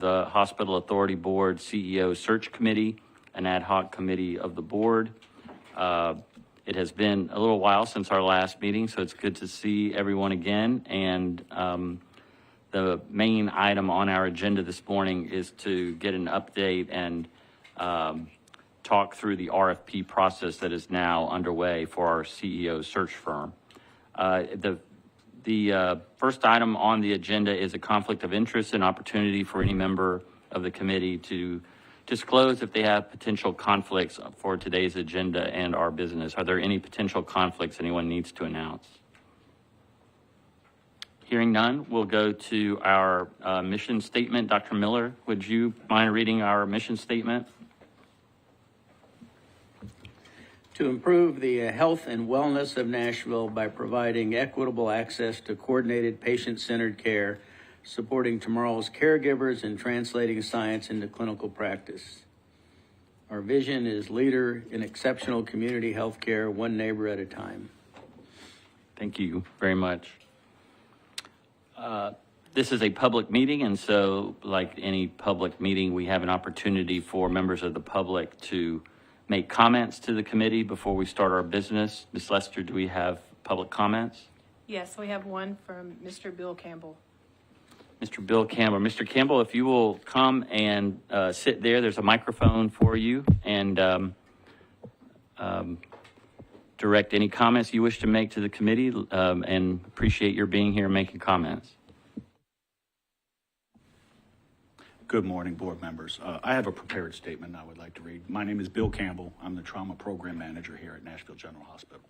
the Hospital Authority Board CEO Search Committee, an ad hoc committee of the board. It has been a little while since our last meeting, so it's good to see everyone again. And the main item on our agenda this morning is to get an update and talk through the RFP process that is now underway for our CEO search firm. The first item on the agenda is a conflict of interest and opportunity for any member of the committee to disclose if they have potential conflicts for today's agenda and our business. Are there any potential conflicts anyone needs to announce? Hearing none, we'll go to our mission statement. Dr. Miller, would you mind reading our mission statement? To improve the health and wellness of Nashville by providing equitable access to coordinated patient-centered care, supporting tomorrow's caregivers and translating science into clinical practice. Our vision is leader in exceptional community health care, one neighbor at a time. Thank you very much. This is a public meeting, and so like any public meeting, we have an opportunity for members of the public to make comments to the committee before we start our business. Ms. Lester, do we have public comments? Yes, we have one from Mr. Bill Campbell. Mr. Bill Campbell. Mr. Campbell, if you will come and sit there, there's a microphone for you, and direct any comments you wish to make to the committee, and appreciate your being here and making comments. Good morning, board members. I have a prepared statement I would like to read. My name is Bill Campbell. I'm the Trauma Program Manager here at Nashville General Hospital.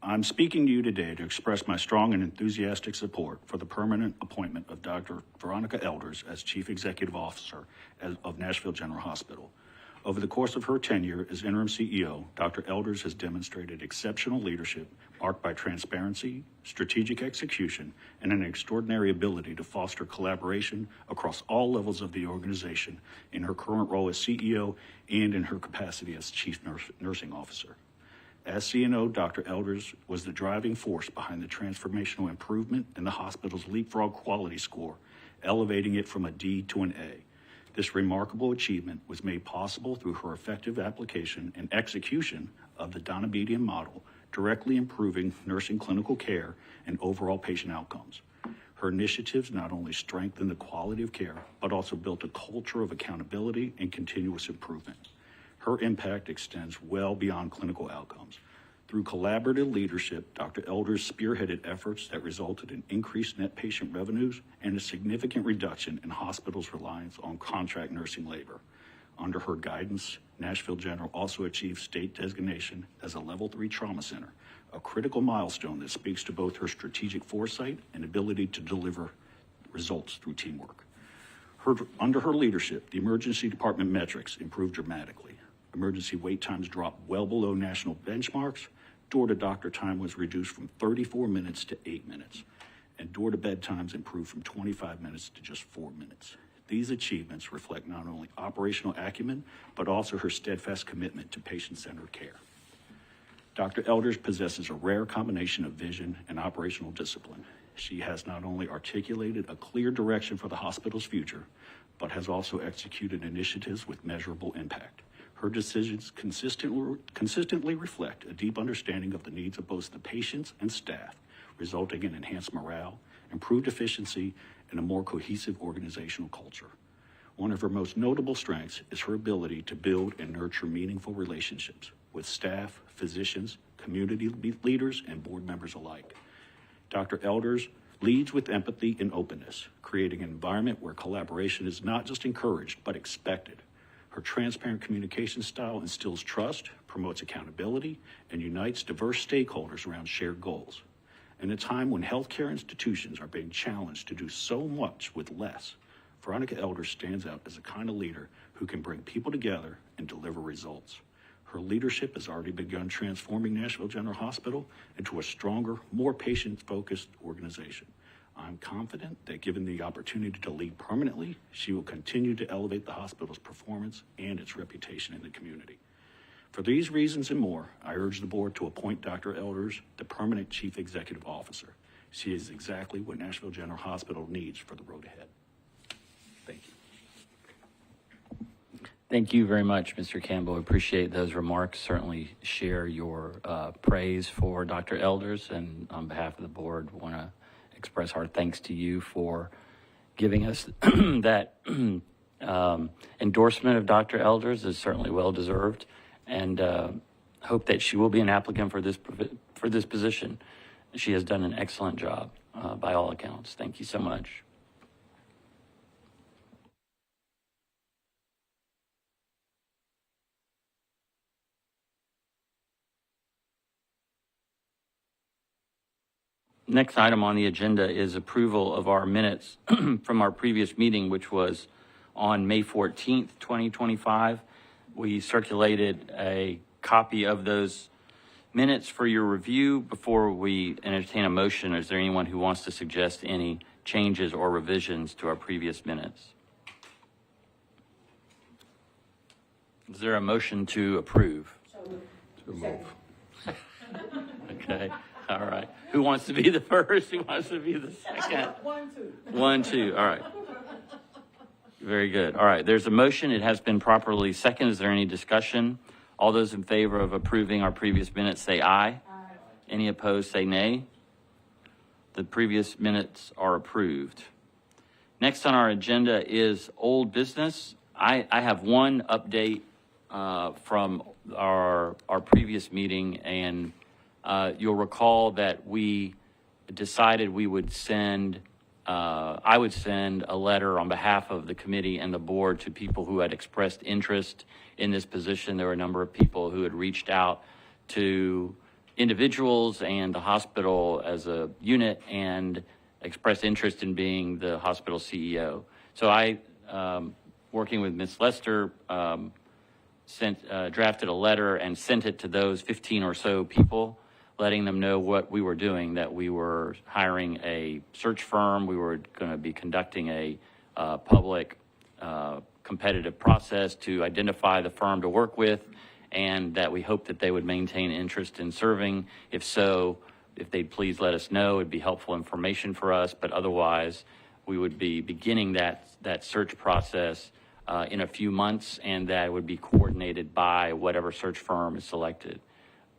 I'm speaking to you today to express my strong and enthusiastic support for the permanent appointment of Dr. Veronica Elders as Chief Executive Officer of Nashville General Hospital. Over the course of her tenure as interim CEO, Dr. Elders has demonstrated exceptional leadership marked by transparency, strategic execution, and an extraordinary ability to foster collaboration across all levels of the organization in her current role as CEO and in her capacity as Chief Nursing Officer. As CNO, Dr. Elders was the driving force behind the transformational improvement in the hospital's leapfrog quality score, elevating it from a D to an A. This remarkable achievement was made possible through her effective application and execution of the Davidson model, directly improving nursing clinical care and overall patient outcomes. Her initiatives not only strengthened the quality of care, but also built a culture of accountability and continuous improvement. Her impact extends well beyond clinical outcomes. Through collaborative leadership, Dr. Elders spearheaded efforts that resulted in increased net patient revenues and a significant reduction in hospitals' reliance on contract nursing labor. Under her guidance, Nashville General also achieved state designation as a Level 3 trauma center, a critical milestone that speaks to both her strategic foresight and ability to deliver results through teamwork. Under her leadership, the emergency department metrics improved dramatically. Emergency wait times dropped well below national benchmarks. Door-to-doctor time was reduced from 34 minutes to 8 minutes, and door-to-bed times improved from 25 minutes to just 4 minutes. These achievements reflect not only operational acumen, but also her steadfast commitment to patient-centered care. Dr. Elders possesses a rare combination of vision and operational discipline. She has not only articulated a clear direction for the hospital's future, but has also executed initiatives with measurable impact. Her decisions consistently reflect a deep understanding of the needs of both the patients and staff, resulting in enhanced morale, improved efficiency, and a more cohesive organizational culture. One of her most notable strengths is her ability to build and nurture meaningful relationships with staff, physicians, community leaders, and board members alike. Dr. Elders leads with empathy and openness, creating an environment where collaboration is not just encouraged, but expected. Her transparent communication style instills trust, promotes accountability, and unites diverse stakeholders around shared goals. In a time when healthcare institutions are being challenged to do so much with less, Veronica Elders stands out as a kind of leader who can bring people together and deliver results. Her leadership has already begun transforming Nashville General Hospital into a stronger, more patient-focused organization. I'm confident that given the opportunity to lead permanently, she will continue to elevate the hospital's performance and its reputation in the community. For these reasons and more, I urge the board to appoint Dr. Elders the permanent Chief Executive Officer. She is exactly what Nashville General Hospital needs for the road ahead. Thank you very much, Mr. Campbell. Appreciate those remarks. Certainly share your praise for Dr. Elders, and on behalf of the board, want to express our thanks to you for giving us that endorsement of Dr. Elders is certainly well deserved, and hope that she will be an applicant for this position. She has done an excellent job by all accounts. Thank you so much. Next item on the agenda is approval of our minutes from our previous meeting, which was on May 14th, 2025. We circulated a copy of those minutes for your review. Before we entertain a motion, is there anyone who wants to suggest any changes or revisions to our previous minutes? Is there a motion to approve? So move. Okay, all right. Who wants to be the first? Who wants to be the second? 1, 2. 1, 2, all right. Very good. All right, there's a motion. It has been properly seconded. Is there any discussion? All those in favor of approving our previous minutes say aye. Aye. Any opposed say nay. The previous minutes are approved. Next on our agenda is old business. I have one update from our previous meeting, and you'll recall that we decided we would send, I would send a letter on behalf of the committee and the board to people who had expressed interest in this position. There were a number of people who had reached out to individuals and the hospital as a unit and expressed interest in being the hospital CEO. So I, working with Ms. Lester, drafted a letter and sent it to those 15 or so people, letting them know what we were doing, that we were hiring a search firm, we were going to be conducting a public competitive process to identify the firm to work with, and that we hope that they would maintain interest in serving. If so, if they'd please let us know, it'd be helpful information for us, but otherwise we would be beginning that search process in a few months, and that would be coordinated by whatever search firm is selected.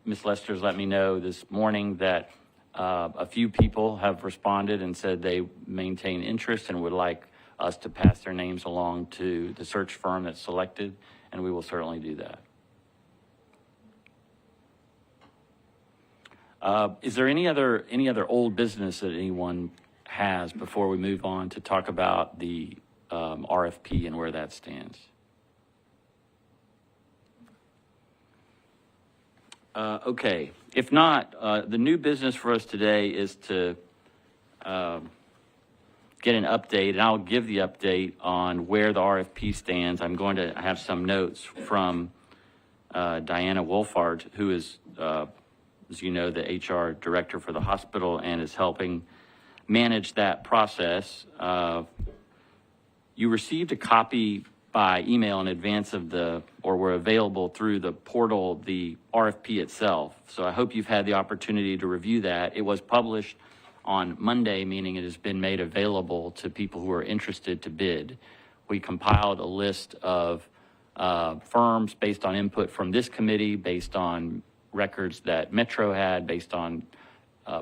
Ms. Lester's let me know this morning that a few people have responded and said they maintain interest and would like us to pass their names along to the search firm that's selected, and we will certainly do that. Is there any other old business that anyone has before we move on to talk about the RFP and where that stands? Okay, if not, the new business for us today is to get an update, and I'll give the update on where the RFP stands. I'm going to have some notes from Diana Wolfart, who is, as you know, the HR director for the hospital and is helping manage that process. You received a copy by email in advance of or were available through the portal, the RFP itself. So I hope you've had the opportunity to review that. It was published on Monday, meaning it has been made available to people who are interested to bid. We compiled a list of firms based on input from this committee, based on records that Metro had, based on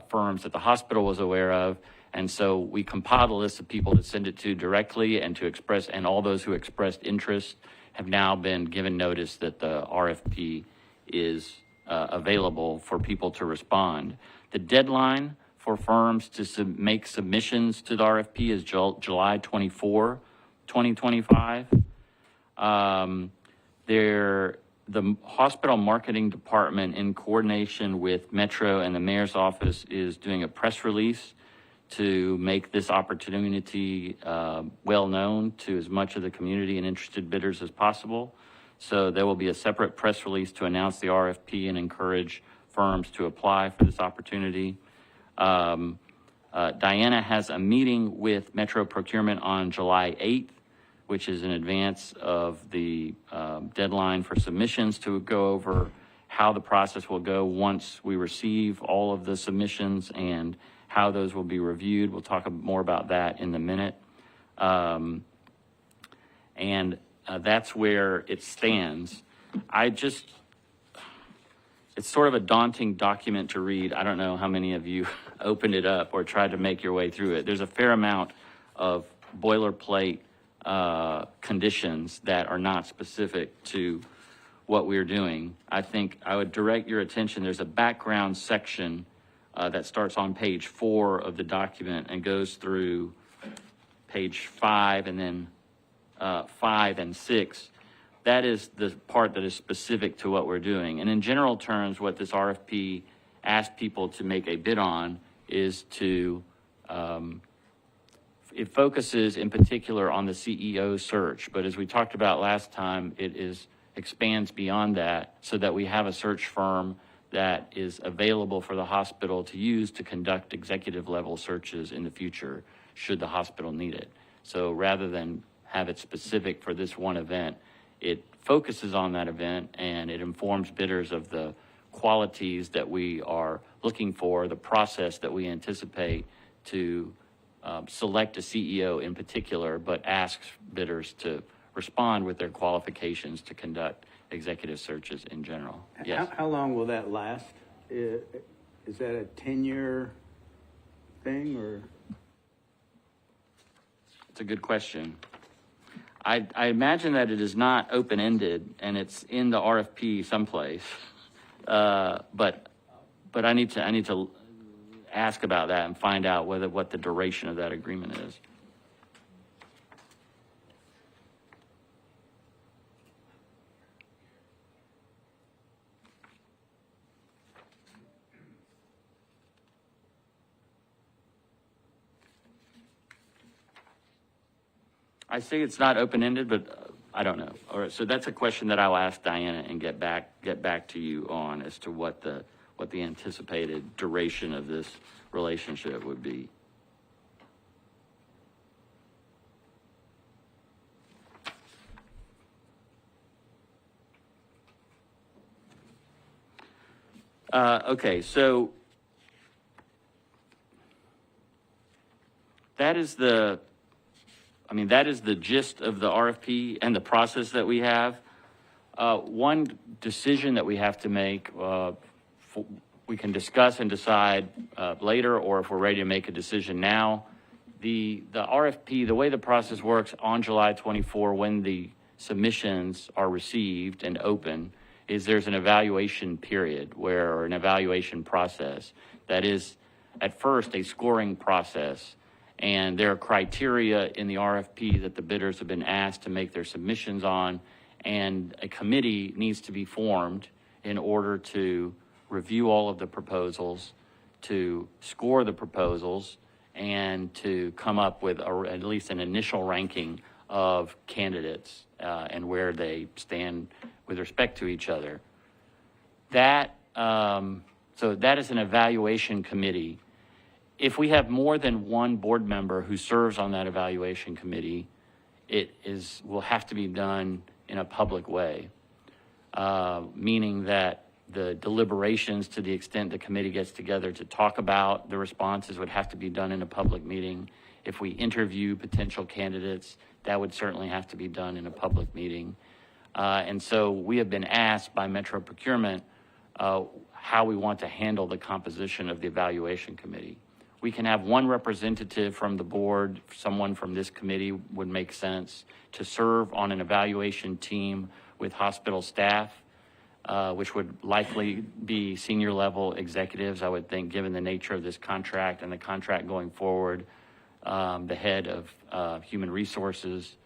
firms that the hospital was aware of. And so we compiled a list of people to send it to directly and to express, and all those who expressed interest have now been given notice that the RFP is available for people to respond. The deadline for firms to make submissions to the RFP is July 24, 2025. The hospital marketing department, in coordination with Metro and the mayor's office, is doing a press release to make this opportunity well known to as much of the community and interested bidders as possible. So there will be a separate press release to announce the RFP and encourage firms to apply for this opportunity. Diana has a meeting with Metro Procurement on July 8th, which is in advance of the deadline for submissions, to go over how the process will go once we receive all of the submissions and how those will be reviewed. We'll talk more about that in a minute. And that's where it stands. It's sort of a daunting document to read. I don't know how many of you opened it up or tried to make your way through it. There's a fair amount of boilerplate conditions that are not specific to what we're doing. I think I would direct your attention, there's a background section that starts on page 4 of the document and goes through page 5 and then 5 and 6. That is the part that is specific to what we're doing. And in general terms, what this RFP asks people to make a bid on is to, it focuses in particular on the CEO search. But as we talked about last time, expands beyond that so that we have a search firm that is available for the hospital to use to conduct executive level searches in the future, should the hospital need it. So rather than have it specific for this one event, it focuses on that event and it informs bidders of the qualities that we are looking for, the process that we anticipate to select a CEO in particular, but asks bidders to respond with their qualifications to conduct executive searches in general. Yes. How long will that last? Is that a 10-year thing, or? It's a good question. I imagine that it is not open-ended and it's in the RFP someplace. But I need to ask about that and find out what the duration of that agreement is. I say it's not open-ended, but I don't know. All right, so that's a question that I'll ask Diana and get back to you on as to what the anticipated duration of this relationship would be. Okay, so that is the gist of the RFP and the process that we have. One decision that we have to make, we can discuss and decide later, or if we're ready to make a decision now. The RFP, the way the process works on July 24, when the submissions are received and open, is there's an evaluation period or an evaluation process that is at first a scoring process. And there are criteria in the RFP that the bidders have been asked to make their submissions on, and a committee needs to be formed in order to review all of the proposals, to score the proposals, and to come up with at least an initial ranking of candidates and where they stand with respect to each other. So that is an evaluation committee. If we have more than one board member who serves on that evaluation committee, will have to be done in a public way, meaning that the deliberations, to the extent the committee gets together to talk about the responses, would have to be done in a public meeting. If we interview potential candidates, that would certainly have to be done in a public meeting. And so we have been asked by Metro Procurement how we want to handle the composition of the evaluation committee. We can have one representative from the board, someone from this committee would make sense, to serve on an evaluation team with hospital staff, which would likely be senior level executives, I would think, given the nature of this contract and the contract going forward. The head of human resources,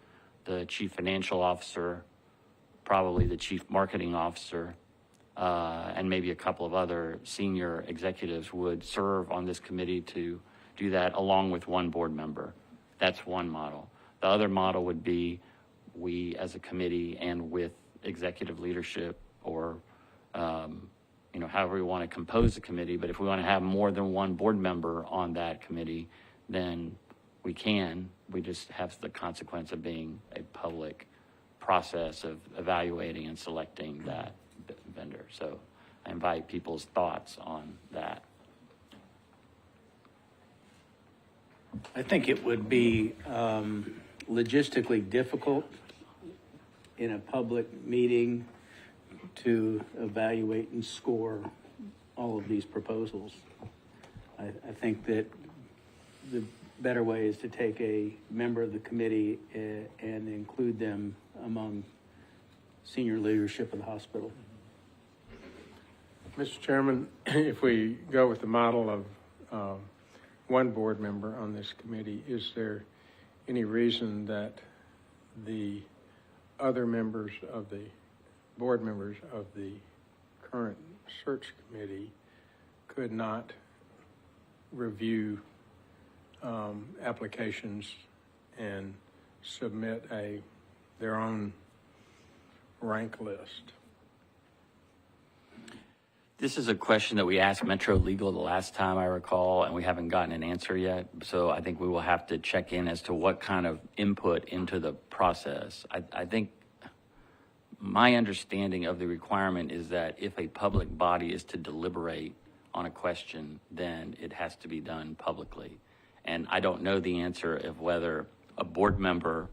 the chief financial officer, probably the chief marketing officer, and maybe a couple of other senior executives would serve on this committee to do that, along with one board member. That's one model. The other model would be we as a committee and with executive leadership, or however we want to compose the committee. But if we want to have more than one board member on that committee, then we can. We just have the consequence of being a public process of evaluating and selecting that vendor. So I invite people's thoughts on that. I think it would be logistically difficult in a public meeting to evaluate and score all of these proposals. I think that the better way is to take a member of the committee and include them among senior leadership of the hospital. Mr. Chairman, if we go with the model of one board member on this committee, is there any reason that the other members of the board members of the current search committee could not review applications and submit their own rank list? This is a question that we asked Metro Legal the last time I recall, and we haven't gotten an answer yet. So I think we will have to check in as to what kind of input into the process. I think my understanding of the requirement is that if a public body is to deliberate on a question, then it has to be done publicly. And I don't know the answer of whether a board member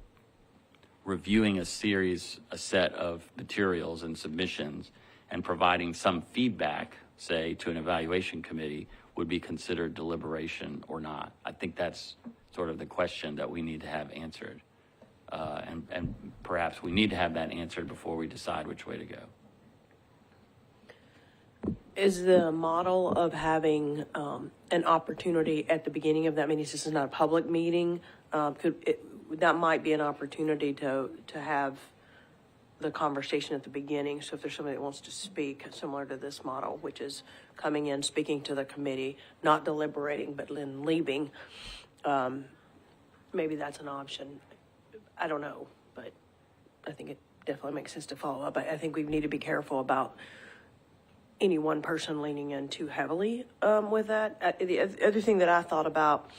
reviewing a set of materials and submissions and providing some feedback, say, to an evaluation committee would be considered deliberation or not. I think that's sort of the question that we need to have answered. And perhaps we need to have that answered before we decide which way to go. Is the model of having an opportunity at the beginning of that meeting, this is not a public meeting, that might be an opportunity to have the conversation at the beginning. So if there's somebody that wants to speak, similar to this model, which is coming in, speaking to the committee, not deliberating, but then leaving, maybe that's an option. I don't know, but I think it definitely makes sense to follow up. I think we need to be careful about any one person leaning in too heavily with that. The other thing that I thought about,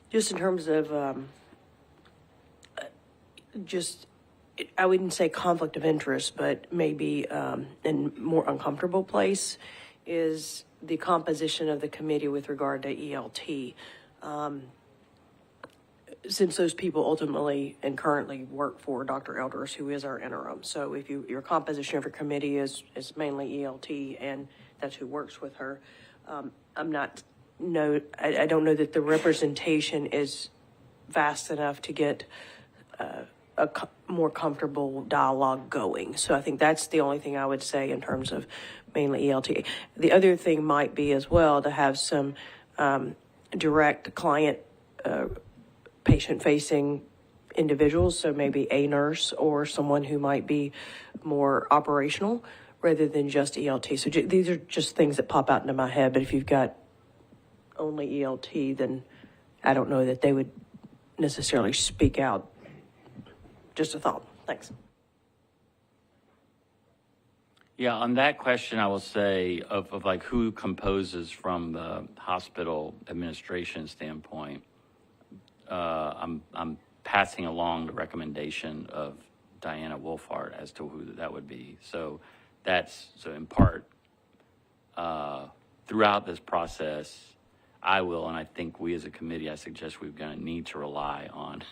just in terms of I wouldn't say conflict of interest, but maybe in more uncomfortable place, is the composition of the committee with regard to ELT. Since those people ultimately and currently work for Dr. Elders, who is our interim. So if your composition of your committee is mainly ELT and that's who works with her, I don't know that the representation is vast enough to get a more comfortable dialogue going. So I think that's the only thing I would say in terms of mainly ELT. The other thing might be as well to have some direct client patient-facing individuals, so maybe a nurse or someone who might be more operational rather than just ELT. So these are just things that pop out into my head, but if you've got only ELT, then I don't know that they would necessarily speak out. Just a thought. Thanks. Yeah, on that question, I will say of like who composes from the hospital administration standpoint, I'm passing along the recommendation of Diana Wolfhard as to who that would be. So in part, throughout this process, I will, and I think we as a committee, I suggest we're going to need to rely on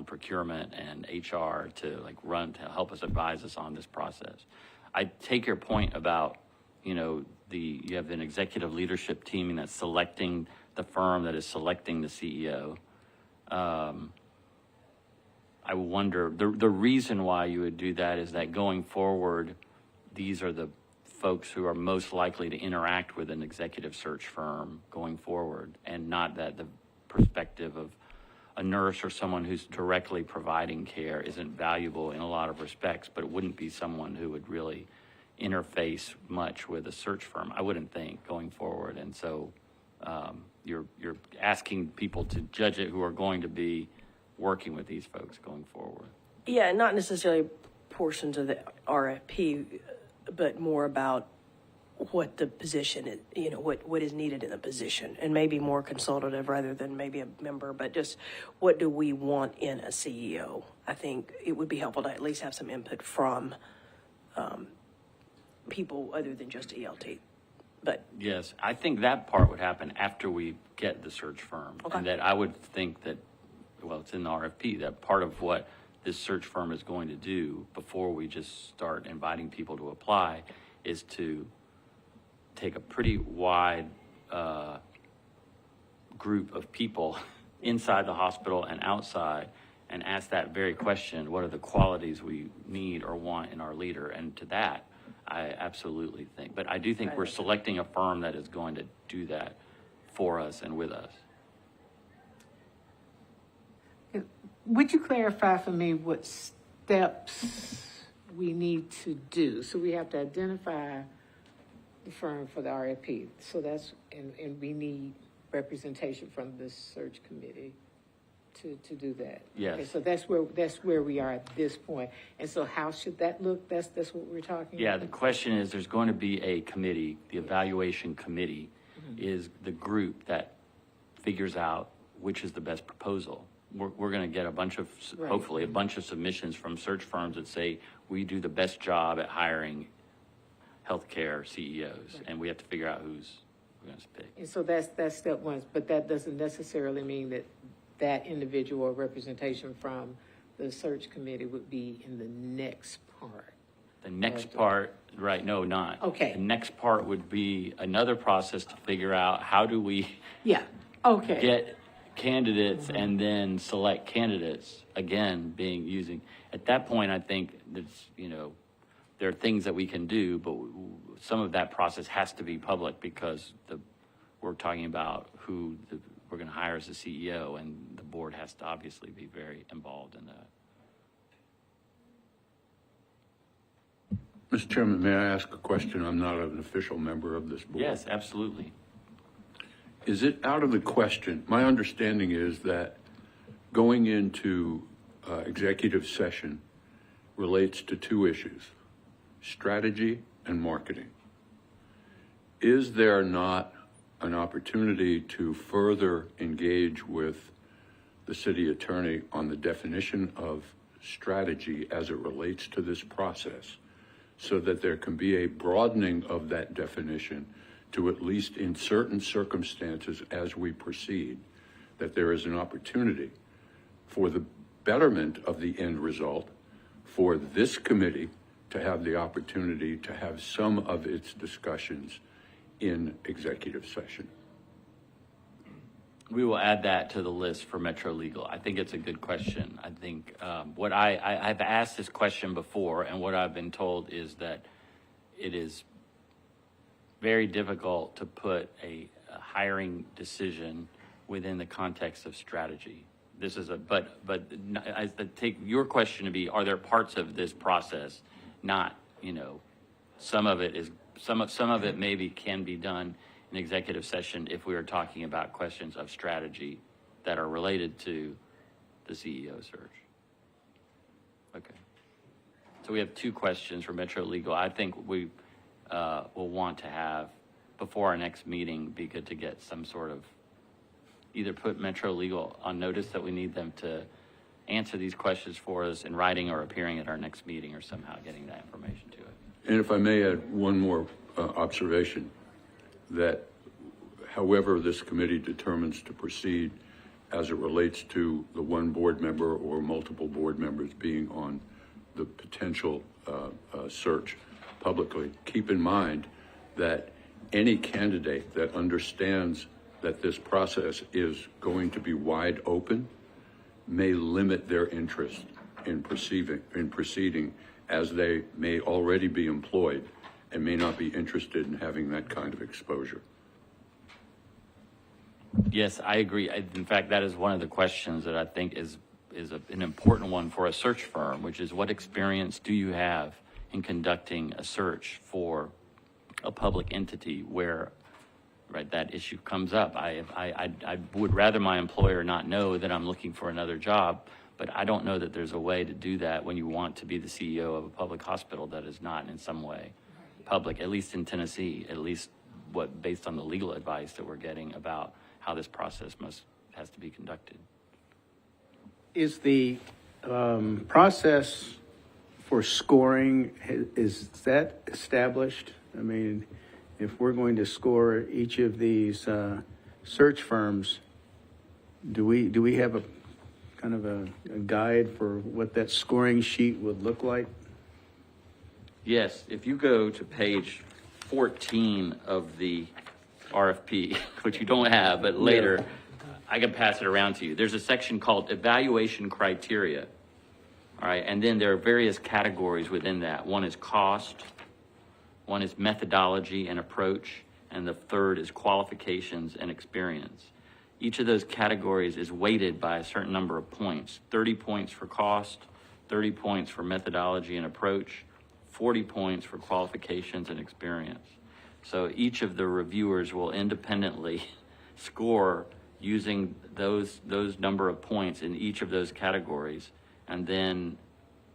procurement and HR to help us advise us on this process. I take your point about, you have an executive leadership team that's selecting the firm that is selecting the CEO. I wonder, the reason why you would do that is that going forward, these are the folks who are most likely to interact with an executive search firm going forward, and not that the perspective of a nurse or someone who's directly providing care isn't valuable in a lot of respects, but it wouldn't be someone who would really interface much with a search firm, I wouldn't think, going forward. And so you're asking people to judge it who are going to be working with these folks going forward. Yeah, not necessarily portions of the RFP, but more about what the position is, what is needed in the position, and maybe more consultative rather than maybe a member, but just what do we want in a CEO? I think it would be helpful to at least have some input from people other than just ELT. But yes, I think that part would happen after we get the search firm. Okay. And that I would think that, well, it's in the RFP, that part of what this search firm is going to do before we just start inviting people to apply is to take a pretty wide group of people inside the hospital and outside and ask that very question: what are the qualities we need or want in our leader? And to that, I absolutely think, but I do think we're selecting a firm that is going to do that for us and with us. Would you clarify for me what steps we need to do? So we have to identify the firm for the RFP. So that's, and we need representation from the search committee to do that. Yes. Okay, so that's where we are at this point. And so how should that look? That's what we're talking Yeah, about? the question is, there's going to be a committee. The evaluation committee is the group that figures out which is the best proposal. We're going to get a bunch of, Right. hopefully, a bunch of submissions from search firms that say, we do the best job at hiring healthcare CEOs, and we have to figure out who's we're going to pick. And so that's step one, but that doesn't necessarily mean that that individual or representation from the search committee would be in the next part. The next part, right, no, not. Okay. The next part would be another process to figure out how do we Yeah, okay. get candidates and then select candidates, again, using, at that point, I think there's, there are things that we can do, but some of that process has to be public because we're talking about who we're going to hire as the CEO, and the board has to obviously be very involved in that. Mr. Chairman, may I ask a question? I'm not an official member of this board. Yes, absolutely. Is it out of the question? My understanding is that going into executive session relates to two issues: strategy and marketing. Is there not an opportunity to further engage with the city attorney on the definition of strategy as it relates to this process, so that there can be a broadening of that definition to, at least in certain circumstances as we proceed, that there is an opportunity for the betterment of the end result for this committee to have the opportunity to have some of its discussions in executive session? We will add that to the list for Metro Legal. I think it's a good question. I think what I've asked this question before, and what I've been told is that it is very difficult to put a hiring decision within the context of strategy. This is but I take your question to be: are there parts of this process not? Some of it is some of it maybe can be done in executive session if we are talking about questions of strategy that are related to the CEO search. Okay. So we have two questions for Metro Legal. I think we will want to have, before our next meeting, be good to get some sort of, either put Metro Legal on notice that we need them to answer these questions for us in writing or appearing at our next meeting, or somehow getting that information to it. And if I may add one more observation, that however this committee determines to proceed as it relates to the one board member or multiple board members being on the potential search publicly, keep in mind that any candidate that understands that this process is going to be wide open may limit their interest in proceeding, as they may already be employed and may not be interested in having that kind of exposure. Yes, I agree. In fact, that is one of the questions that I think is an important one for a search firm, which is: what experience do you have in conducting a search for a public entity where, right, that issue comes up? I would rather my employer not know that I'm looking for another job, but I don't know that there's a way to do that when you want to be the CEO of a public hospital that is not in some way public, at least in Tennessee, at least based on the legal advice that we're getting about how this process has to be conducted. Is the process for scoring, is that established? I mean, if we're going to score each of these search firms, do we have a kind of a guide for what that scoring sheet would look like? Yes, if you go to page 14 of the RFP, which you don't have, but later I can pass it around to you. There's a section called evaluation criteria. All right, and then there are various categories within that. One is cost, one is methodology and approach, and the third is qualifications and experience. Each of those categories is weighted by a certain number of points. 30 points for cost, 30 points for methodology and approach, 40 points for qualifications and experience. So each of the reviewers will independently score using those number of points in each of those categories, and then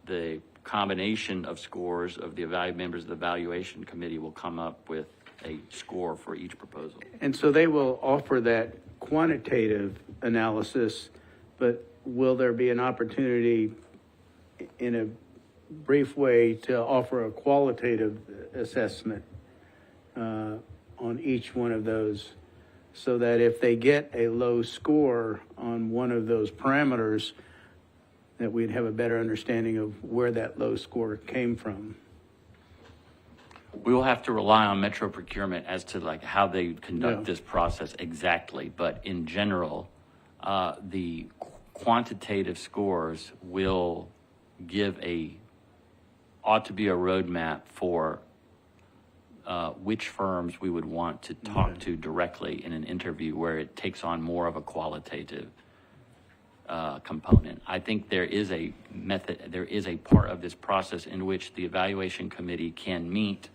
the combination of scores of the members of the evaluation committee will come up with a score for each proposal. And so they will offer that quantitative analysis, but will there be an opportunity in a brief way to offer a qualitative assessment on each one of those, so that if they get a low score on one of those parameters, that we'd have a better understanding of where that low score came from? We will have to rely on Metro Procurement as to like how they conduct Yeah. this process exactly, but in general, the quantitative scores will ought to be a roadmap for which firms we would want to talk to directly in an interview where it takes on more of a qualitative component. I think there is a part of this process in which the evaluation committee can meet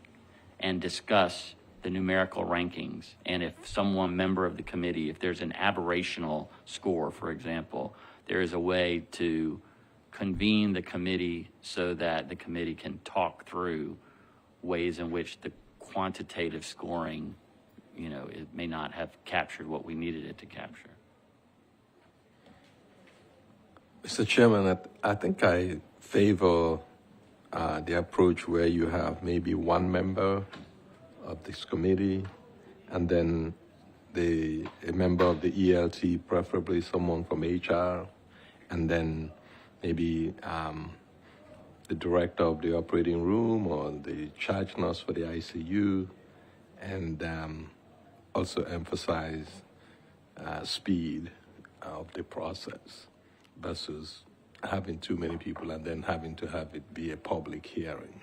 and discuss the numerical rankings. And if member of the committee, if there's an aberrational score, for example, there is a way to convene the committee so that the committee can talk through ways in which the quantitative scoring, it may not have captured what we needed it to capture. Mr. Chairman, I think I favor the approach where you have maybe one member of this committee and then a member of the ELT, preferably someone from HR, and then maybe the director of the operating room or the charge nurse for the ICU, and also emphasize speed of the process versus having too many people and then having to have it be a public hearing.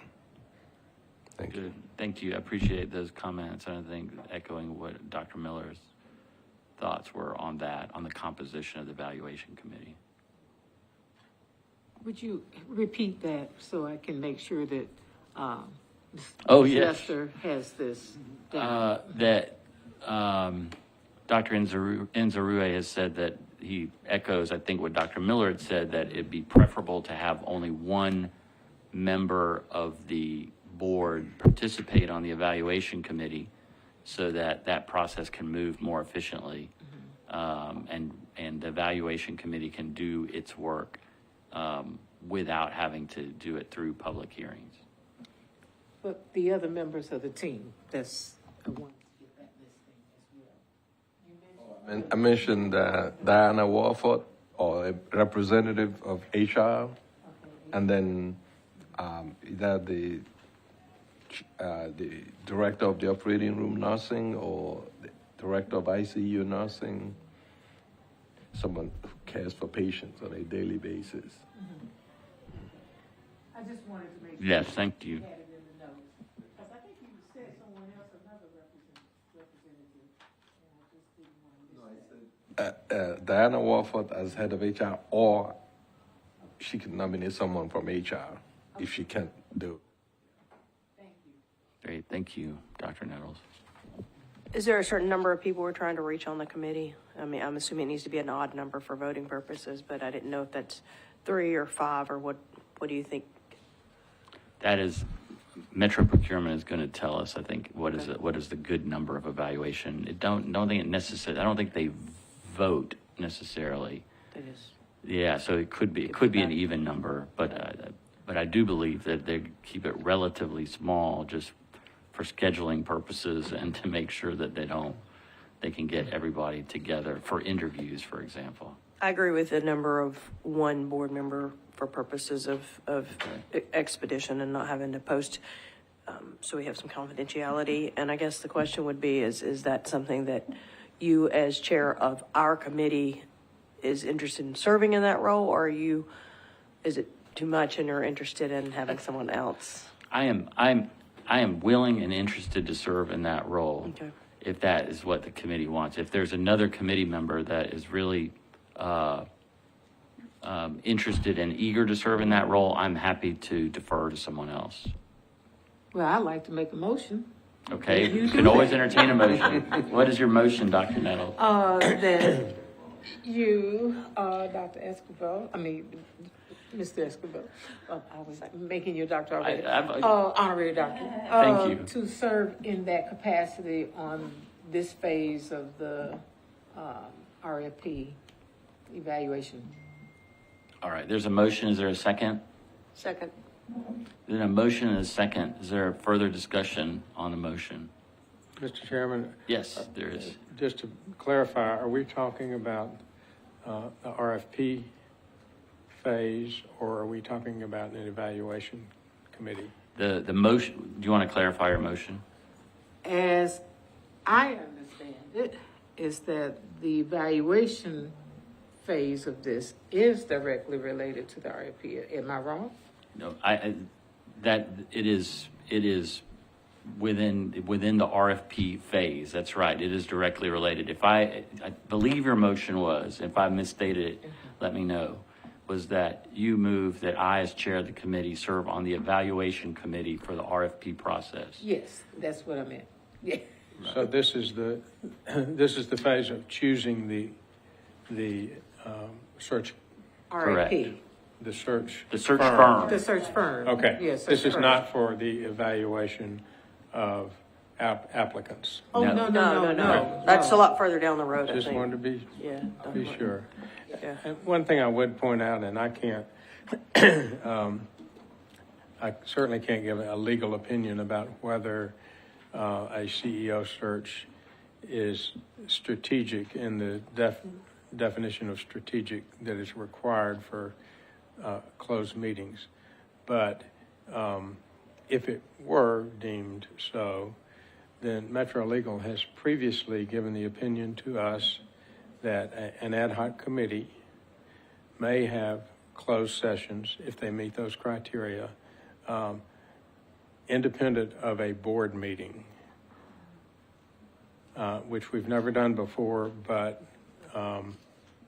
Thank you. Good. Thank you. I appreciate those comments. And I think echoing what Dr. Miller's thoughts were on that, on the composition of the evaluation committee. Would you repeat that so I can make sure that Yes. Lester has this down? Dr. Nzarue has said that he echoes, I think, what Dr. Miller had said, that it'd be preferable to have only one member of the board participate on the evaluation committee so that that process can move more efficiently, and the evaluation committee can do its work without having to do it through public hearings. But the other members of the team, that's I want to get that listing as well. I mentioned Diana Warford, or a representative of HR, and then either the director of the operating room nursing or the director of ICU nursing, someone who cares for patients on a daily basis. I just wanted to make sure. Yes, thank you. Had it in the notes. Because I think you said someone else, another representative, and I just didn't want to miss that. Diana Warford as head of HR, or she can nominate someone from HR if she can't do it. Thank you. Great. Thank you, Dr. Nettles. Is there a certain number of people we're trying to reach on the committee? I mean, I'm assuming it needs to be an odd number for voting purposes, but I didn't know if that's 3 or 5, or what do you think? That is, Metro Procurement is going to tell us, I think, what is the good number of evaluation. I don't think they vote necessarily. They just, Yeah, so it could be an even number, but I do believe that they keep it relatively small just for scheduling purposes and to make sure that they can get everybody together for interviews, for example. I agree with the number of one board member for purposes of expedition and not having to post, so we have some confidentiality. And I guess the question would be, is that something that you as chair of our committee is interested in serving in that role, or is it too much and you're interested in having someone else? I am willing and interested to serve in that role. Okay. If that is what the committee wants. If there's another committee member that is really interested and eager to serve in that role, I'm happy to defer to someone else. Well, I'd like to make a motion. Okay, you can always entertain a motion. What is your motion, Dr. Nettles? That you, Dr. Escobar, Mr. Escobar, I was making you a doctor already. Honorary doctor. Thank you. To serve in that capacity on this phase of the RFP evaluation. All right, there's a motion. Is there a second? Second. Then a motion and a second. Is there further discussion on the motion? Mr. Chairman? Yes, there is. Just to clarify, are we talking about the RFP phase, or are we talking about an evaluation committee? The motion, do you want to clarify your motion? As I understand it, is that the evaluation phase of this is directly related to the RFP. Am I wrong? No, that it is within the RFP phase. That's right. It is directly related. If I believe your motion was, if I misstated it, let me know, was that you move that I, as chair of the committee, serve on the evaluation committee for the RFP process. Yes, that's what I meant. Yeah. So this is the phase of choosing the search, RFP. the search firm. The search firm. Okay. Yes. This is not for the evaluation of applicants. Oh, No. no. That's a lot further down the road, I Just think. wanted to be Yeah. sure. Yeah. And one thing I would point out, and I can't, I certainly can't give a legal opinion about whether a CEO search is strategic in the definition of strategic that is required for closed meetings. But if it were deemed so, then Metro Legal has previously given the opinion to us that an ad hoc committee may have closed sessions if they meet those criteria, independent of a board meeting, which we've never done before, but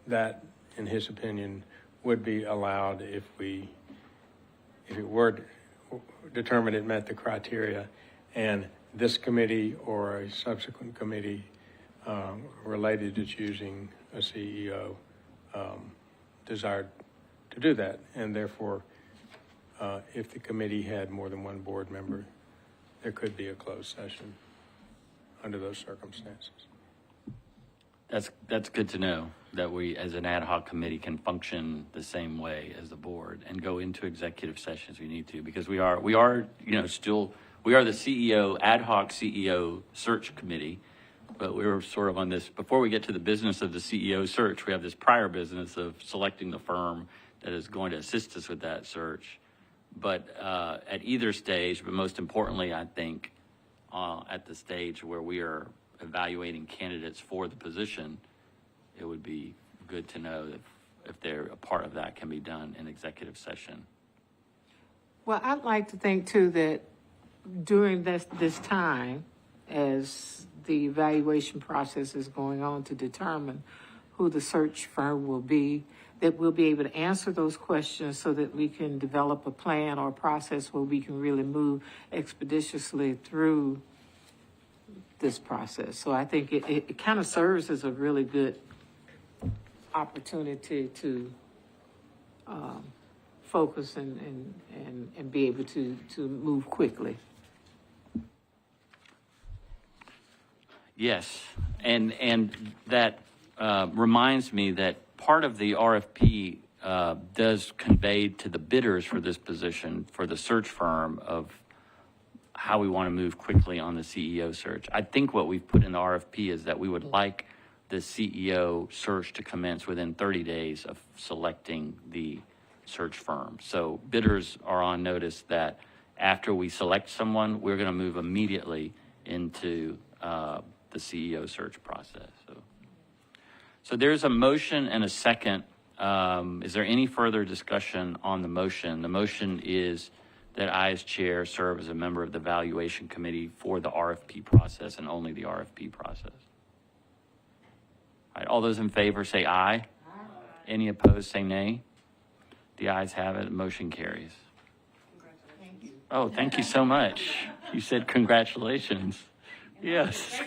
that, in his opinion, would be allowed if it were determined it met the criteria, and this committee or a subsequent committee related to choosing a CEO desired to do that. And therefore, if the committee had more than one board member, there could be a closed session under those circumstances. That's good to know, that we, as an ad hoc committee, can function the same way as the board and go into executive sessions we need to, because we are the CEO, ad hoc CEO search committee, but we're sort of on this, before we get to the business of the CEO search, we have this prior business of selecting the firm that is going to assist us with that search. But at either stage, but most importantly, I think, at the stage where we are evaluating candidates for the position, it would be good to know if they're a part of that can be done in executive session. Well, I'd like to think too that during this time, as the evaluation process is going on to determine who the search firm will be, that we'll be able to answer those questions so that we can develop a plan or a process where we can really move expeditiously through this process. So I think it kind of serves as a really good opportunity to focus and be able to move quickly. Yes, and that reminds me that part of the RFP does convey to the bidders for this position, for the search firm, of how we want to move quickly on the CEO search. I think what we've put in the RFP is that we would like the CEO search to commence within 30 days of selecting the search firm. So bidders are on notice that after we select someone, we're going to move immediately into the CEO search process. So there's a motion and a second. Is there any further discussion on the motion? The motion is that I, as chair, serve as a member of the evaluation committee for the RFP process and only the RFP process. All right, all those in favor say aye. Aye. Any opposed say nay. The ayes have it. Motion carries. Thank you. Oh, thank you so much. You said congratulations. Yes.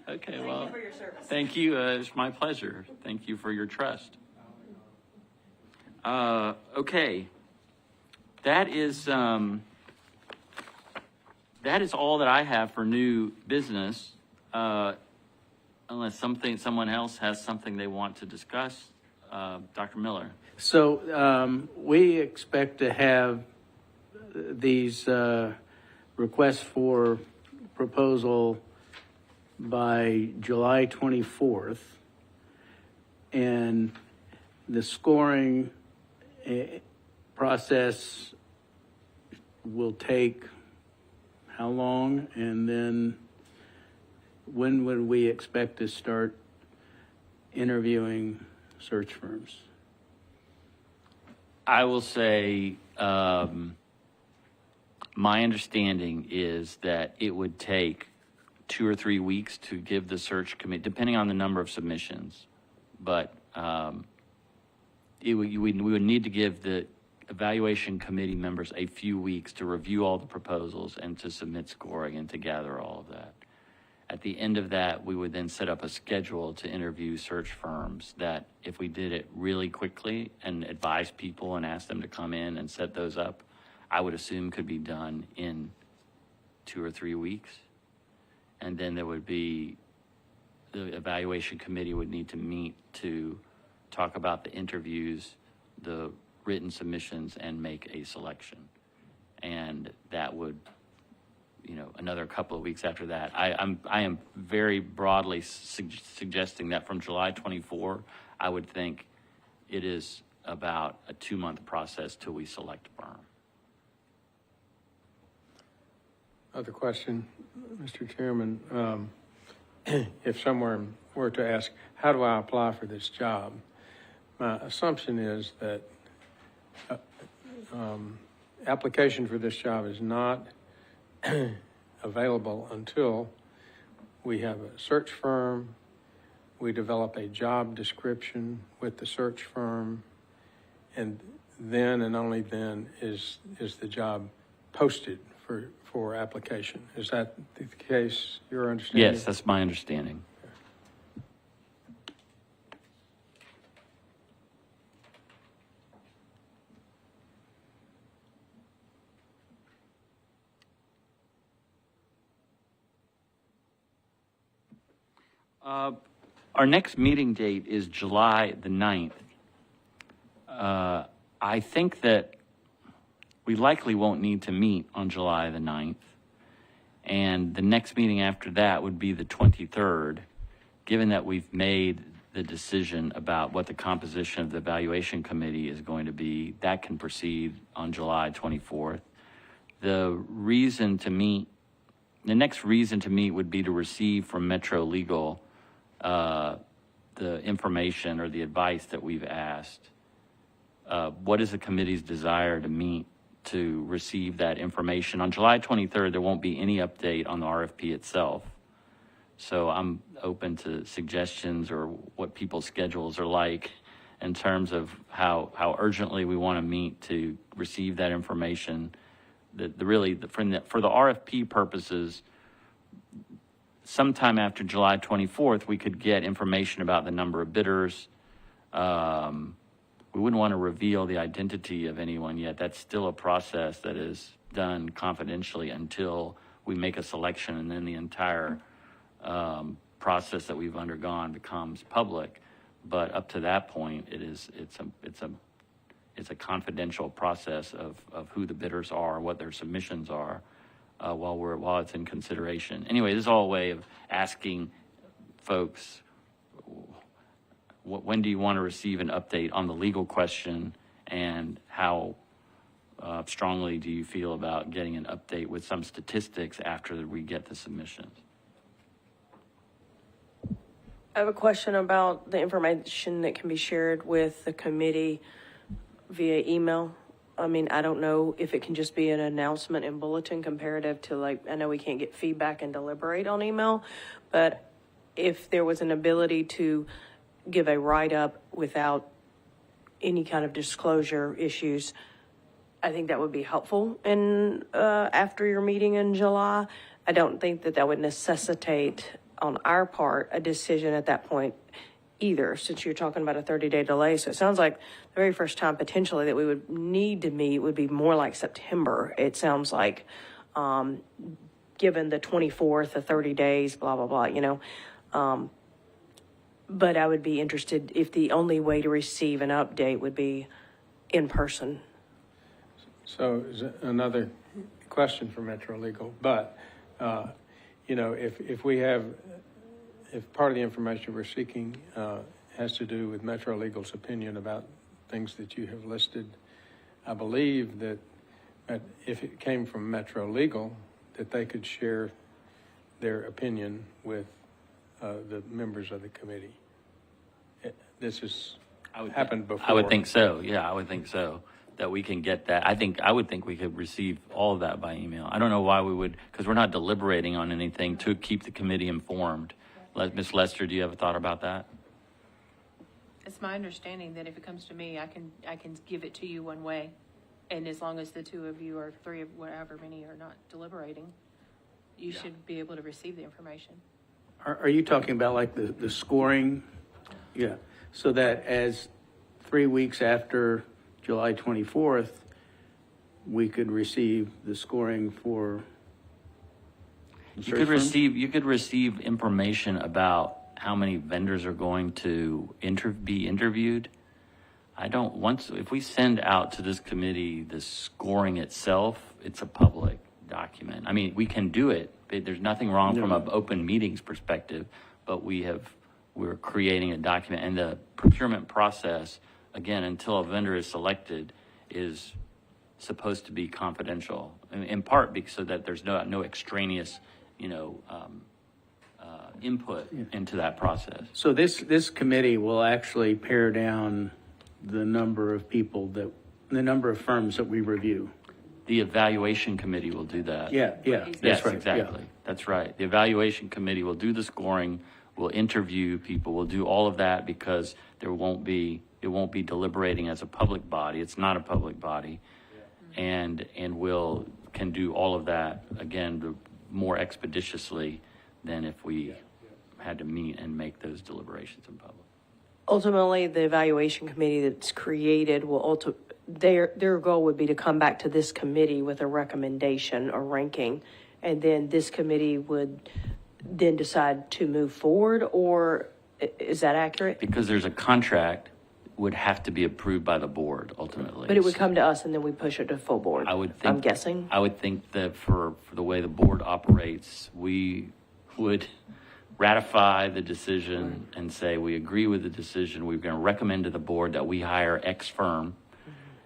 Okay, well, Thank you for your service. thank you. It's my pleasure. Thank you for your trust. Okay. That is all that I have for new business. Unless someone else has something they want to discuss. Dr. Miller. So we expect to have these requests for proposal by July 24th, and the scoring process will take how long, and then when would we expect to start interviewing search firms? I will say my understanding is that it would take 2 or 3 weeks to give the search committee, depending on the number of submissions. But we would need to give the evaluation committee members a few weeks to review all the proposals and to submit scoring and to gather all of that. At the end of that, we would then set up a schedule to interview search firms that, if we did it really quickly and advise people and ask them to come in and set those up, I would assume could be done in 2 or 3 weeks. And then there would be, the evaluation committee would need to meet to talk about the interviews, the written submissions, and make a selection. And that would, another couple of weeks after that. I am very broadly suggesting that from July 24, I would think it is about a 2-month process till we select a firm. Other question, Mr. Chairman. If someone were to ask, how do I apply for this job? My assumption is that application for this job is not available until we have a search firm, we develop a job description with the search firm, and then and only then is the job posted for application. Is that the case, your understanding? Yes, that's my understanding. Our next meeting date is July the 9th. I think that we likely won't need to meet on July the 9th. And the next meeting after that would be the 23rd. Given that we've made the decision about what the composition of the evaluation committee is going to be, that can proceed on July 24th. The next reason to meet would be to receive from Metro Legal the information or the advice that we've asked. What is the committee's desire to meet to receive that information? On July 23rd, there won't be any update on the RFP itself. So I'm open to suggestions or what people's schedules are like in terms of how urgently we want to meet to receive that information. For the RFP purposes, sometime after July 24th, we could get information about the number of bidders. We wouldn't want to reveal the identity of anyone yet. That's still a process that is done confidentially until we make a selection, and then the entire process that we've undergone becomes public. But up to that point, it's a confidential process of who the bidders are, what their submissions are, while it's in consideration. Anyway, this is all a way of asking folks when do you want to receive an update on the legal question, and how strongly do you feel about getting an update with some statistics after we get the submissions? I have a question about the information that can be shared with the committee via email. I mean, I don't know if it can just be an announcement and bulletin comparative to, like, I know we can't get feedback and deliberate on email, but if there was an ability to give a write-up without any kind of disclosure issues, I think that would be helpful in after your meeting in July. I don't think that that would necessitate on our part a decision at that point either, since you're talking about a 30-day delay. So it sounds like the very first time potentially that we would need to meet would be more like September. It sounds like, given the 24th, the 30 days, blah, blah, blah, you know. But I would be interested if the only way to receive an update would be in person. So is another question for Metro Legal, but, you know, if we have, if part of the information we're seeking has to do with Metro Legal's opinion about things that you have listed, I believe that if it came from Metro Legal, that they could share their opinion with the members of the committee. This has happened before. I would think so. Yeah, I would think so. That we can get that. I would think we could receive all of that by email. I don't know why we would, because we're not deliberating on anything to keep the committee informed. Ms. Lester, do you have a thought about that? It's my understanding that if it comes to me, I can give it to you one way. And as long as the two of you or three of whatever many are not deliberating, you should be able to receive the information. Are you talking about like the scoring? Yeah. So that as 3 weeks after July 24th, we could receive the scoring for the You could receive information about how many vendors are going to be interviewed. If we send out to this committee the scoring itself, it's a public document. I mean, we can do it. There's nothing wrong from an open meetings perspective, but we're creating a document, and the procurement process, again, until a vendor is selected, is supposed to be confidential, in part because so that there's no extraneous, input into that process. So this committee will actually pare down the number of firms that we review. The evaluation committee will do that. Yeah, Yes, that's right. exactly. Yeah. That's right. The evaluation committee will do the scoring, will interview people, will do all of that because it won't be deliberating as a public body. It's not a public body. And can do all of that, again, more expeditiously than if we had to meet and make those deliberations in public. Ultimately, the evaluation committee that's created will their goal would be to come back to this committee with a recommendation or ranking, and then this committee would then decide to move forward, or is that accurate? Because there's a contract, would have to be approved by the board ultimately. But it would come to us and then we push it to full board. I'm guessing. I would think that for the way the board operates, we would ratify the decision and say we agree with the decision. We're going to recommend to the board that we hire X firm.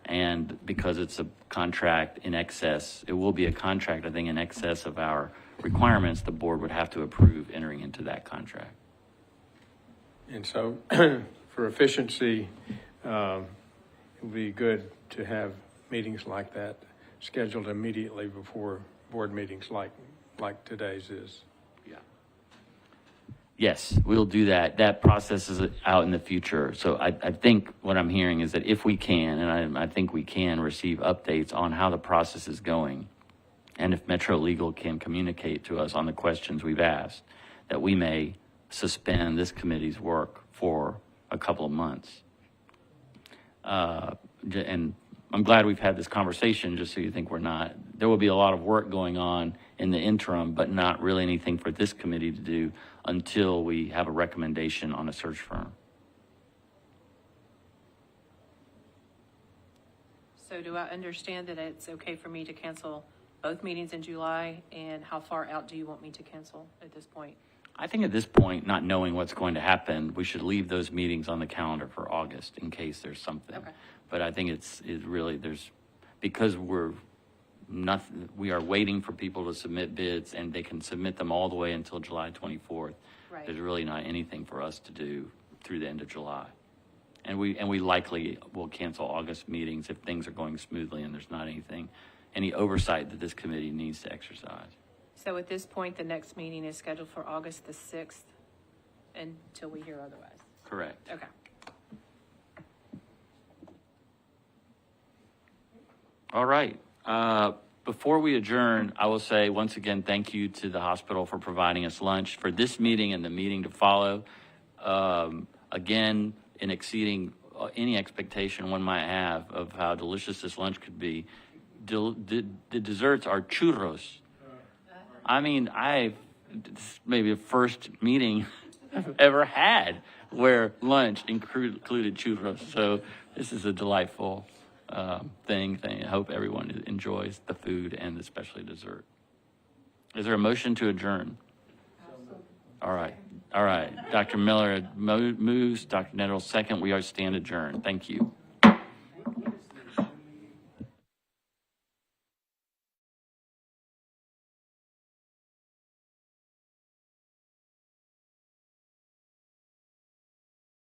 And because it's a contract in excess, it will be a contract, I think, in excess of our requirements, the board would have to approve entering into that contract. And so for efficiency, it would be good to have meetings like that scheduled immediately before board meetings like today's is. Yeah. Yes, we'll do that. That process is out in the future. So I think what I'm hearing is that if we can, and I think we can, receive updates on how the process is going, and if Metro Legal can communicate to us on the questions we've asked, that we may suspend this committee's work for a couple of months. And I'm glad we've had this conversation, just so you think there will be a lot of work going on in the interim, but not really anything for this committee to do until we have a recommendation on a search firm. So do I understand that it's okay for me to cancel both meetings in July, and how far out do you want me to cancel at this point? I think at this point, not knowing what's going to happen, we should leave those meetings on the calendar for August in case there's something. Okay. But I think it's really, because we are waiting for people to submit bids, and they can submit them all the way until July 24th. Right. There's really not anything for us to do through the end of July. And we likely will cancel August meetings if things are going smoothly and there's not any oversight that this committee needs to exercise. So at this point, the next meeting is scheduled for August the 6th until we hear otherwise. Correct. Okay. All right. Before we adjourn, I will say once again, thank you to the hospital for providing us lunch for this meeting and the meeting to follow. Again, in exceeding any expectation one might have of how delicious this lunch could be. The desserts are churros. I mean, this may be the first meeting I've ever had where lunch included churros. So this is a delightful thing. I hope everyone enjoys the food and especially dessert. Is there a motion to adjourn? All right. Dr. Miller moves. Dr. Nettles second. We are stand adjourned. Thank you.